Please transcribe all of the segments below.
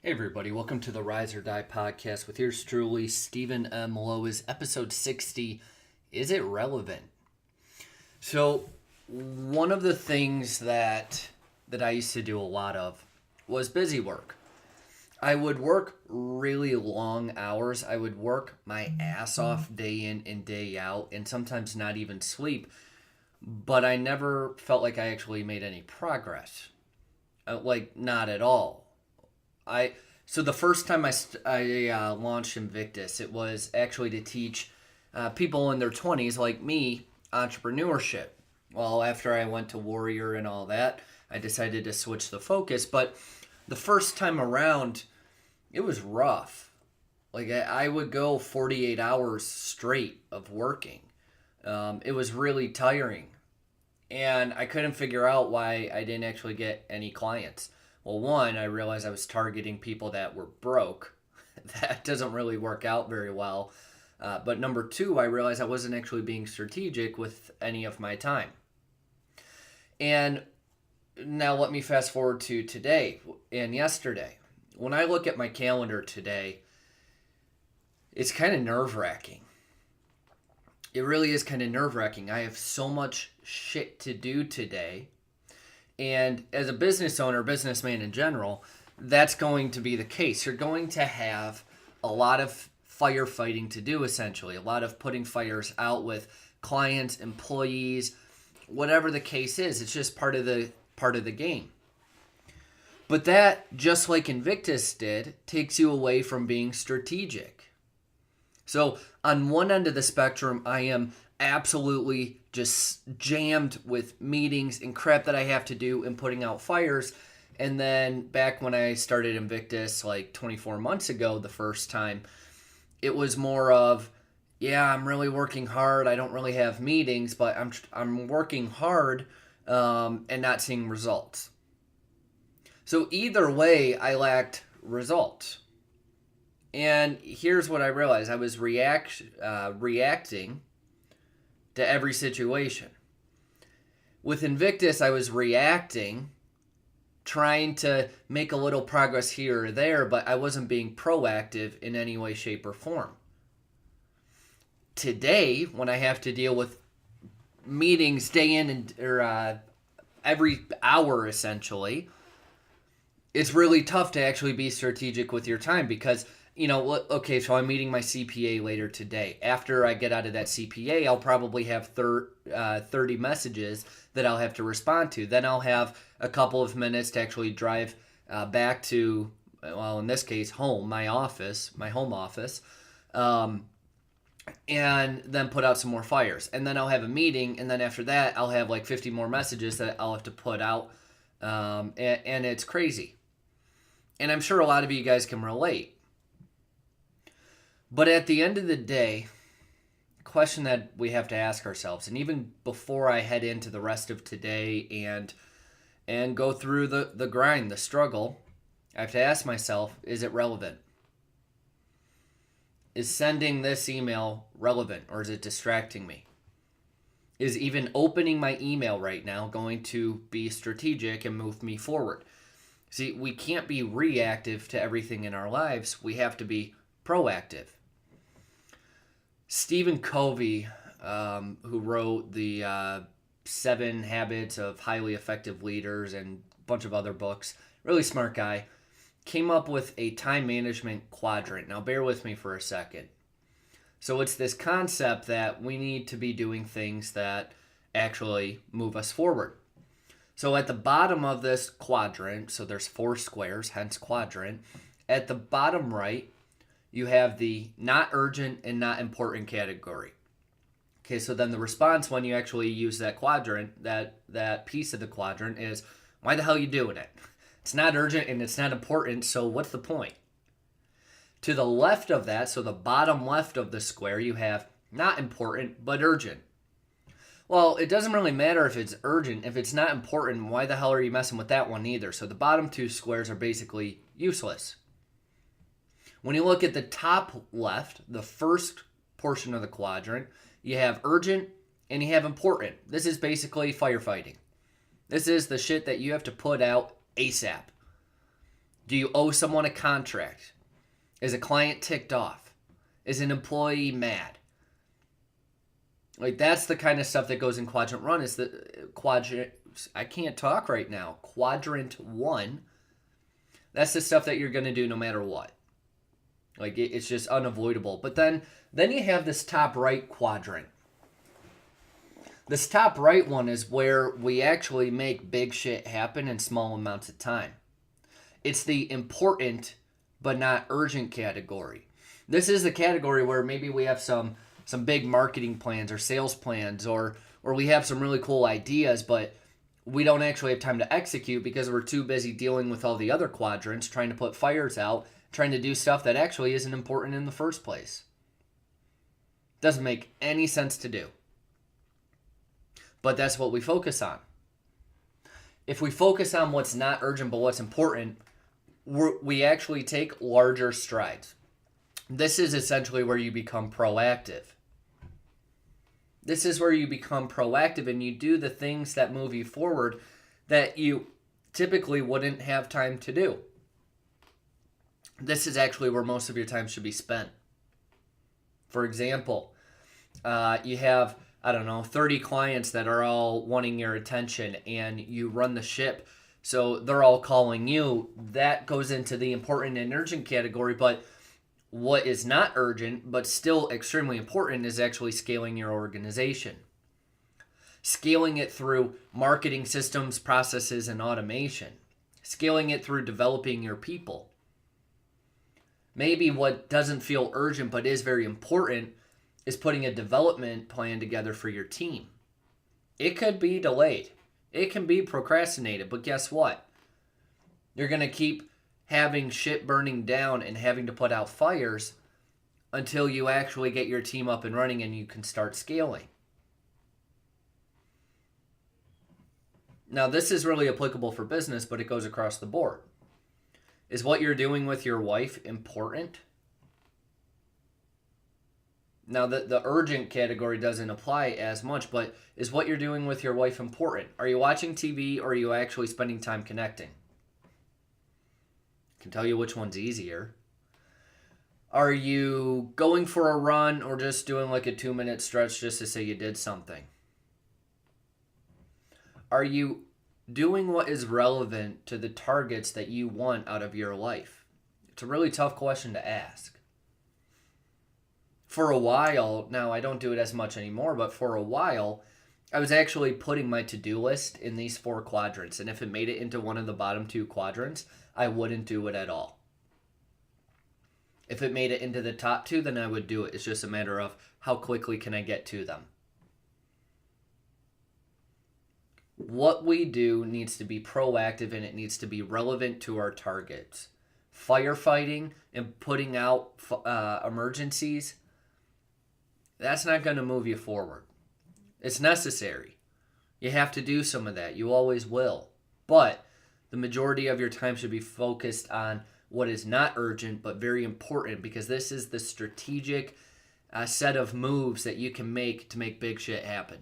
Hey everybody, welcome to the Rise or Die podcast with yours truly, Stephen M. Lowisz, episode 60. Is it relevant? So, one of the things that I used to do a lot of was busy work. I would work really long hours. I would work my ass off day in and day out and sometimes not even sleep, but I never felt like I actually made any progress. Not at all. So the first time I launched Invictus, it was actually to teach people in their 20s like me entrepreneurship. Well, after I went to Warrior and all that, I decided to switch the focus. But the first time around, it was rough. I would go 48 hours straight of working. It was really tiring, and I couldn't figure out why I didn't actually get any clients. Well, one, I realized I was targeting people that were broke. That doesn't really work out very well. But number two, I realized I wasn't actually being strategic with any of my time. And now let me fast forward to today and yesterday. When I look at my calendar today, it's kind of nerve-wracking. It really is kind of nerve-wracking. I have so much shit to do today. And as a business owner, businessman in general, that's going to be the case. You're going to have a lot of firefighting to do, essentially. A lot of putting fires out with clients, employees, whatever the case is. It's just part of the game. But that, just like Invictus did, takes you away from being strategic. So on one end of the spectrum, I am absolutely just jammed with meetings and crap that I have to do and putting out fires. And then back when I started Invictus like 24 months ago, the first time, it was more of, yeah, I'm really working hard. I don't really have meetings, but I'm working hard and not seeing results. So either way, I lacked results. And here's what I realized. I was reacting to every situation. With Invictus, I was reacting, trying to make a little progress here or there, but I wasn't being proactive in any way, shape, or form. Today, when I have to deal with meetings day in or every hour, essentially, it's really tough to actually be strategic with your time because, okay, so I'm meeting my CPA later today. After I get out of that CPA, I'll probably have 30 messages that I'll have to respond to. Then I'll have a couple of minutes to actually drive back to, well, in this case, home, my home office, and then put out some more fires. And then I'll have a meeting, and then after that, I'll have like 50 more messages that I'll have to put out, and it's crazy. And I'm sure a lot of you guys can relate. But at the end of the day, the question that we have to ask ourselves, and even before I head into the rest of today and go through the grind, the struggle, I have to ask myself, is it relevant? Is sending this email relevant, or is it distracting me? Is even opening my email right now going to be strategic and move me forward? See, we can't be reactive to everything in our lives. We have to be proactive. Stephen Covey, who wrote the 7 Habits of Highly Effective Leaders and a bunch of other books, really smart guy, came up with a time management quadrant. Now, bear with me for a second. So it's this concept that we need to be doing things that actually move us forward. So at the bottom of this quadrant, so there's 4 squares, hence quadrant. At the bottom right, you have the not urgent and not important category. Okay, so then the response when you actually use that quadrant, that piece of the quadrant is, why the hell are you doing it? It's not urgent and it's not important, so what's the point? To the left of that, so the bottom left of the square, you have not important but urgent. Well, it doesn't really matter if it's urgent. If it's not important, why the hell are you messing with that one either? So the bottom 2 squares are basically useless. When you look at the top left, the first portion of the quadrant, you have urgent and you have important. This is basically firefighting. This is the shit that you have to put out ASAP. Do you owe someone a contract? Is a client ticked off? Is an employee mad? Like, that's the kind of stuff that goes in quadrant one. Is the quadrant, I can't talk right now. Quadrant one. That's the stuff that you're going to do no matter what. Like, it's just unavoidable. But then you have this top right quadrant. This top right one is where we actually make big shit happen in small amounts of time. It's the important but not urgent category. This is the category where maybe we have some big marketing plans or sales plans, or we have some really cool ideas, but we don't actually have time to execute because we're too busy dealing with all the other quadrants, trying to put fires out, trying to do stuff that actually isn't important in the first place. Doesn't make any sense to do. But that's what we focus on. If we focus on what's not urgent but what's important, we actually take larger strides. This is essentially where you become proactive. This is where you become proactive and you do the things that move you forward that you typically wouldn't have time to do. This is actually where most of your time should be spent. For example, you have, 30 clients that are all wanting your attention and you run the ship. So they're all calling you. That goes into the important and urgent category, but what is not urgent, but still extremely important, is actually scaling your organization. Scaling it through marketing systems, processes, and automation. Scaling it through developing your people. Maybe what doesn't feel urgent but is very important is putting a development plan together for your team. It could be delayed. It can be procrastinated, but guess what? You're going to keep having shit burning down and having to put out fires until you actually get your team up and running and you can start scaling. Now, this is really applicable for business, but it goes across the board. Is what you're doing with your wife important? Now, the urgent category doesn't apply as much, but is what you're doing with your wife important? Are you watching TV or are you actually spending time connecting? I can tell you which one's easier. Are you going for a run or just doing like a 2-minute stretch just to say you did something? Are you doing what is relevant to the targets that you want out of your life? It's a really tough question to ask. For a while, now I don't do it as much anymore, but for a while, I was actually putting my to-do list in these 4 quadrants. And if it made it into one of the bottom 2 quadrants, I wouldn't do it at all. If it made it into the top 2, then I would do it. It's just a matter of how quickly can I get to them. What we do needs to be proactive and it needs to be relevant to our targets. Firefighting and putting out emergencies, that's not going to move you forward. It's necessary. You have to do some of that. You always will. But the majority of your time should be focused on what is not urgent but very important, because this is the strategic set of moves that you can make to make big shit happen.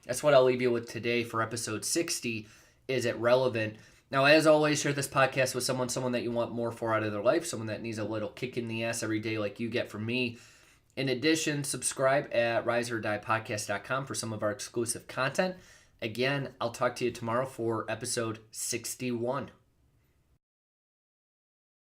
That's what I'll leave you with today for episode 60. Is it relevant? Now, as always, share this podcast with someone that you want more for out of their life, someone that needs a little kick in the ass every day like you get from me. In addition, subscribe at riseordiepodcast.com for some of our exclusive content. Again, I'll talk to you tomorrow for episode 61.